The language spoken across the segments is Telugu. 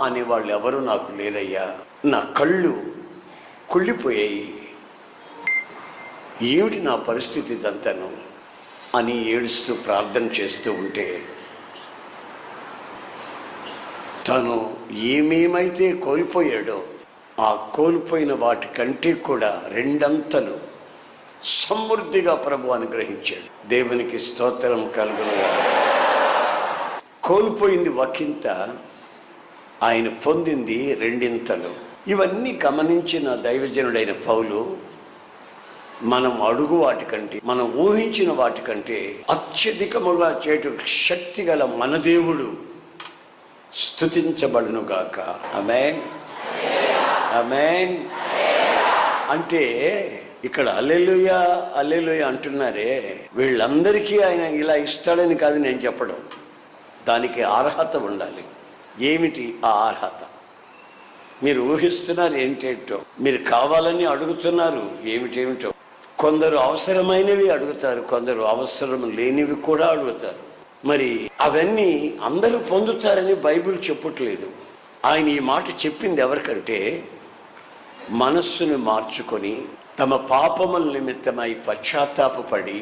అనేవాళ్ళు ఎవరు నాకు లేరయ్యా, నా కళ్ళు కుళ్ళిపోయాయి, ఏమిటి నా పరిస్థితి ఇదంతాను అని ఏడుస్తూ ప్రార్థన చేస్తూ ఉంటే, తను ఏమేమైతే కోల్పోయాడో ఆ కోల్పోయిన వాటి కంటే కూడా రెండంతలు సమృద్ధిగా ప్రభు అనుగ్రహించాడు. దేవునికి స్తోత్రం కలుగును. కోల్పోయింది ఒకంత, ఆయన పొందింది రెండింతలు. ఇవన్నీ గమనించిన దైవజనుడైన పౌలు, మనం అడుగు వాటికంటే, మనం ఊహించిన వాటికంటే అత్యధికముగా చేటు శక్తి గల మన దేవుడు స్తుతించబడును గాక. ఆమేన్, ఆమేన్. అంటే ఇక్కడ హల్లెలూయా హల్లెలూయా అంటున్నారే, వీళ్ళందరికీ ఆయన ఇలా ఇస్తాడని కాదు నేను చెప్పడం. దానికి అర్హత ఉండాలి. ఏమిటి ఆ అర్హత? మీరు ఊహిస్తున్నారు ఏంటేంటో, మీరు కావాలని అడుగుతున్నారు ఏమిటేమిటో. కొందరు అవసరమైనవి అడుగుతారు, కొందరు అవసరం లేనివి కూడా అడుగుతారు. మరి అవన్నీ అందరూ పొందుతారని బైబిల్ చెప్పట్లేదు. ఆయన ఈ మాట చెప్పింది ఎవరికంటే, మనస్సును మార్చుకొని తమ పాపముల నిమిత్తమై పశ్చాత్తాపపడి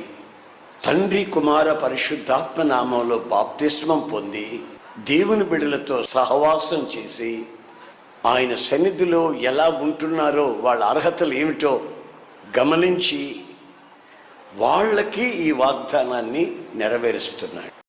తండ్రి కుమార పరిశుద్ధాత్మ నామంలో బాప్తిస్మం పొంది దేవుని బిడ్డలతో సహవాసం చేసి ఆయన సన్నిధిలో ఎలా ఉంటున్నారో, వాళ్ళ అర్హతలు ఏమిటో గమనించి వాళ్ళకి ఈ వాగ్దానాన్ని నెరవేరుస్తున్నాడు.